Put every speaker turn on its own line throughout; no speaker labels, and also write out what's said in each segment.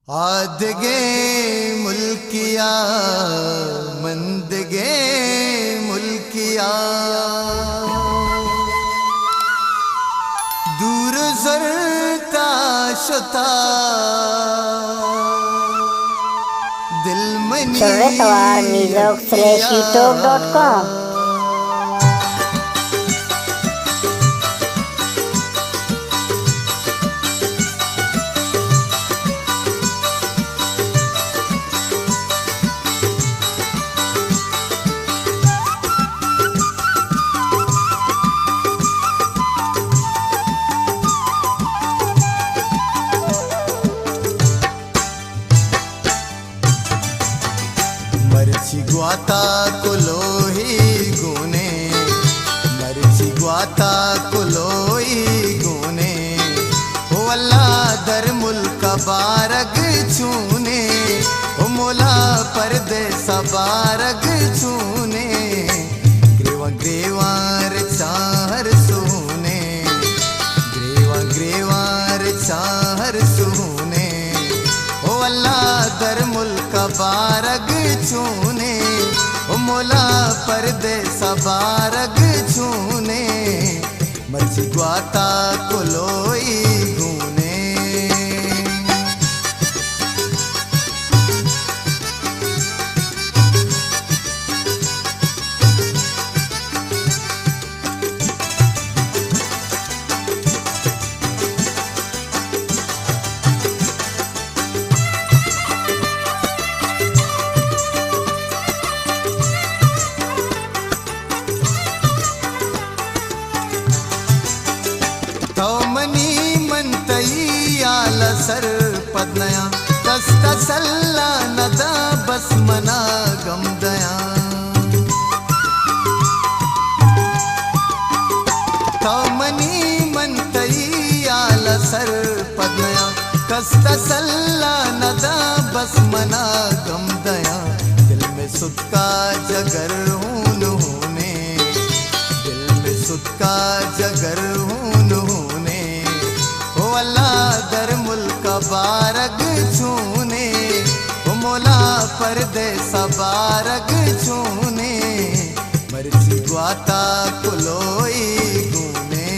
आदगे मुल्किया मंदगे मुल्किया दूर जरता शता दिल मनी
youtube.com
मर्ची ग्वाता कुलोही गुने मर्ची ग्वाता कुलोही गुने हो अल्लाह दर मुल्क बारग छूने हो मोला पर्दे सबारग छूने ग्रेवा ग्रेवार चाहर सुने ग्रेवा ग्रेवार चाहर सुने हो अल्लाह दर मुल्क बारग छूने ओ मोला पर्दे सबारग छूने मर्जी ग्वाता कुलोई गूने मनी मंतई आल सर पदनया कस्त सल्ला नदा बस मना गम दया तो मनी मंतई आल सर पदनया कस्त सल्ला नदा बस मना गम दया दिल में सुध का जगर हून होने दिल में सुध का जगर हून होने हो अल्लाह दर मुल्क बारग छूने हो मोला पर्दे सबारग छूने मर्जी ग्वाता कुलोई गूने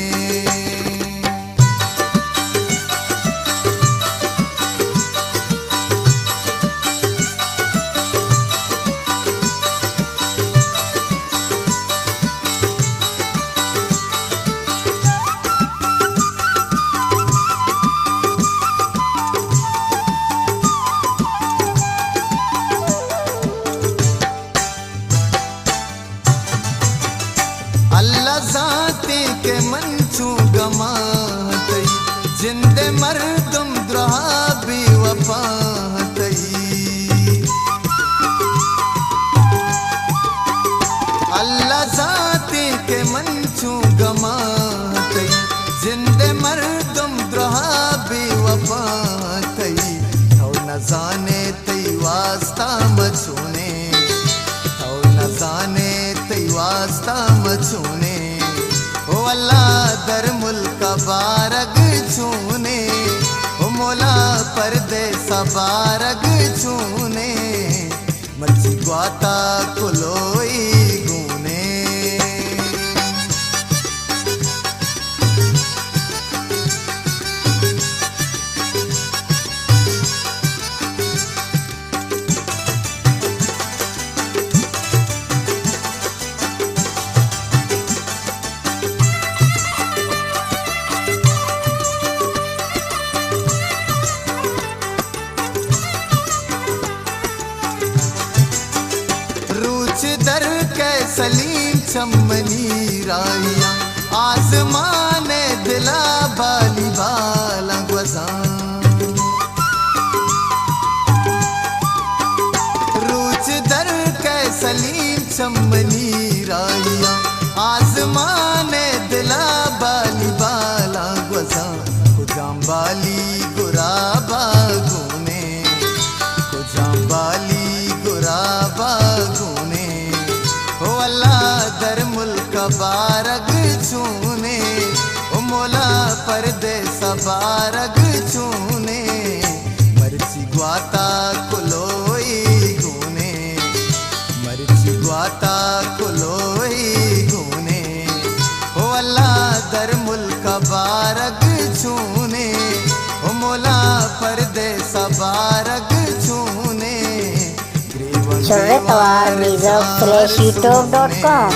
अल्लाह जाते के मंचू गमातई जिंदे मर्दम द्रोहा बेवफातई अल्लाह जाते के मंचू गमातई जिंदे मर्दम द्रोहा बेवफातई तो न जाने तई वास्ता मछूने तो न जाने तई वास्ता मछूने हो अल्लाह दर मुल्क बारग छूने हो मोला पर्दे सबारग छूने मर्जी ग्वाता कुलोई गूने दर के सलीम चमनी राहिया आसमान दिला बाली बाला गुज़ा रूच दर के सलीम चमनी राहिया आसमान दिला बाली बाला गुज़ा खुजाम बाली गुराबा गुने खुजाम बाली गुराबा गुने हो अल्लाह दर मुल्क बारग छूने ओ मोला पर्दे सबारग छूने मर्जी ग्वाता कुलोई गुने मर्ची ग्वाता कुलोई गुने ओ अल्लाह दर मुल्क बारग छूने ओ मोला परदेस बारग छूने
Music@youtube.com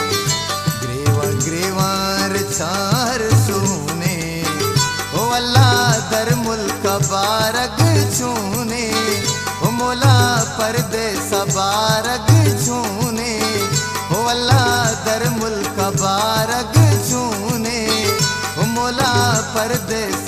ग्रेवार चार सुने ओ अल्लाह दर मुल्क बारग छूने ओ मोला परदेस बारग छूने ओ अल्लाह दर मुल्क बारग छूने ओ मोला परदेस